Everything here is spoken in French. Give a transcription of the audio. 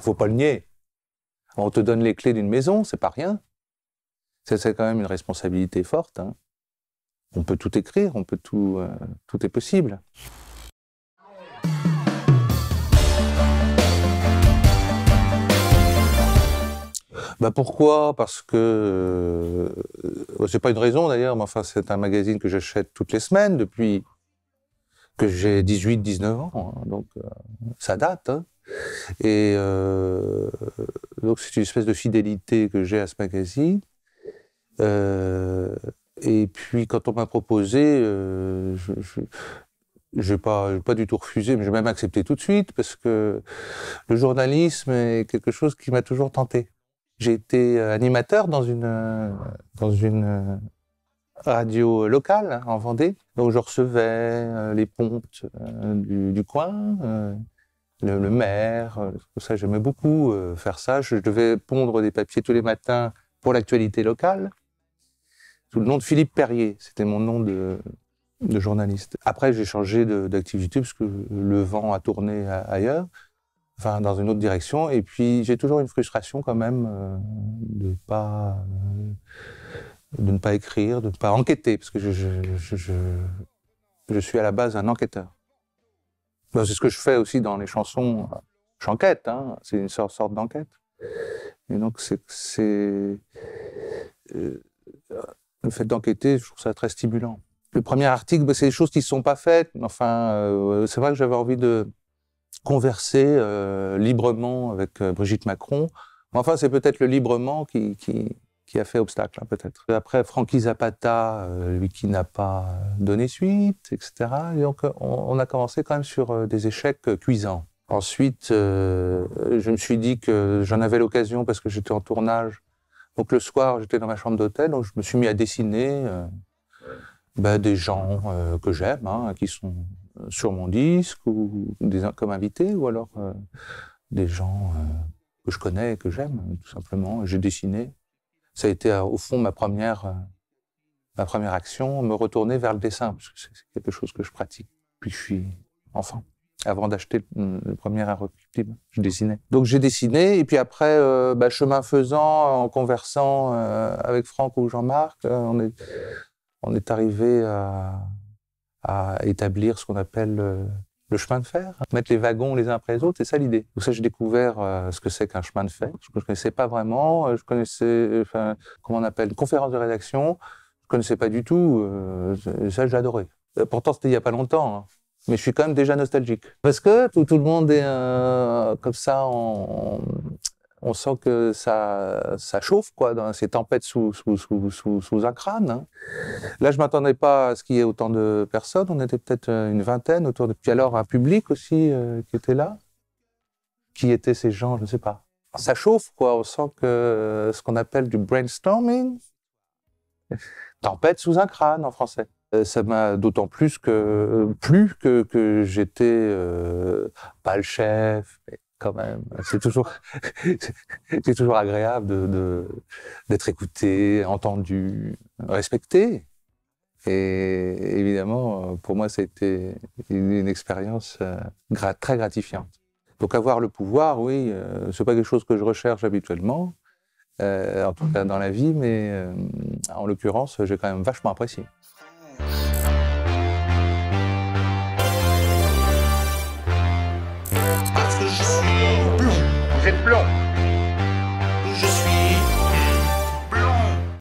faut pas le nier. On te donne les clés d'une maison, c'est pas rien. C'est quand même une responsabilité forte. Hein. On peut tout écrire, on peut tout est possible. Bah pourquoi? Parce que c'est pas une raison d'ailleurs, mais enfin c'est un magazine que j'achète toutes les semaines depuis que j'ai 18-19 ans, hein, donc ça date. Hein. Et donc c'est une espèce de fidélité que j'ai à ce magazine. Et puis quand on m'a proposé, je n'ai pas du tout refusé, mais j'ai même accepté tout de suite parce que le journalisme est quelque chose qui m'a toujours tenté. J'ai été animateur dans une radio locale hein, en Vendée, donc je recevais les pontes du coin, le maire, tout ça. J'aimais beaucoup faire ça. Je devais pondre des papiers tous les matins pour l'actualité locale, sous le nom de Philippe Perrier. C'était mon nom de journaliste. Après, j'ai changé d'activité parce que le vent a tourné ailleurs. Enfin, dans une autre direction, et puis j'ai toujours une frustration quand même de ne pas écrire, de ne pas enquêter, parce que je suis à la base un enquêteur. Ben, c'est ce que je fais aussi dans les chansons. J'enquête, hein, c'est une sorte d'enquête. Et donc le fait d'enquêter, je trouve ça très stimulant. Le premier article, ben, c'est des choses qui ne sont pas faites, mais enfin, c'est vrai que j'avais envie de converser librement avec Brigitte Macron. Enfin, c'est peut-être le librement qui a fait obstacle, hein, peut-être. Après, Francky Zapata, lui qui n'a pas donné suite, etc. Et donc, on a commencé quand même sur des échecs cuisants. Ensuite, je me suis dit que j'en avais l'occasion parce que j'étais en tournage. Donc, le soir, j'étais dans ma chambre d'hôtel, donc je me suis mis à dessiner des gens que j'aime, hein, qui sont sur mon disque ou comme invités, ou alors des gens que je connais et que j'aime, tout simplement. J'ai dessiné. Ça a été au fond ma première action, me retourner vers le dessin, parce que c'est quelque chose que je pratique depuis que je suis enfant. Avant d'acheter le premier Inrecuptible, je dessinais. Donc j'ai dessiné, et puis après, chemin faisant, en conversant avec Franck ou Jean-Marc, on est arrivé à établir ce qu'on appelle le chemin de fer, mettre les wagons les uns après les autres, c'est ça l'idée. Donc ça, j'ai découvert ce que c'est qu'un chemin de fer. Je ne connaissais pas vraiment, je connaissais, comment on appelle, une conférence de rédaction, je ne connaissais pas du tout, ça j'adorais. Pourtant, c'était il n'y a pas longtemps, hein. Mais je suis quand même déjà nostalgique. Parce que tout le monde est comme ça, on sent que ça chauffe, quoi, dans ces tempêtes sous un crâne. Hein. Là, je ne m'attendais pas à ce qu'il y ait autant de personnes. On était peut-être une vingtaine autour de... Puis alors, un public aussi qui était là. Qui étaient ces gens? Je ne sais pas. Ça chauffe, quoi. On sent que ce qu'on appelle du brainstorming. Tempête sous un crâne, en français. Ça m'a d'autant plus que j'étais pas le chef, mais quand même, c'est toujours agréable d'être écouté, entendu, respecté. Et évidemment, pour moi, ça a été une expérience très gratifiante. Donc avoir le pouvoir, oui, c'est pas quelque chose que je recherche habituellement, en tout cas dans la vie, mais en l'occurrence, j'ai quand même vachement apprécié. Vous êtes blond.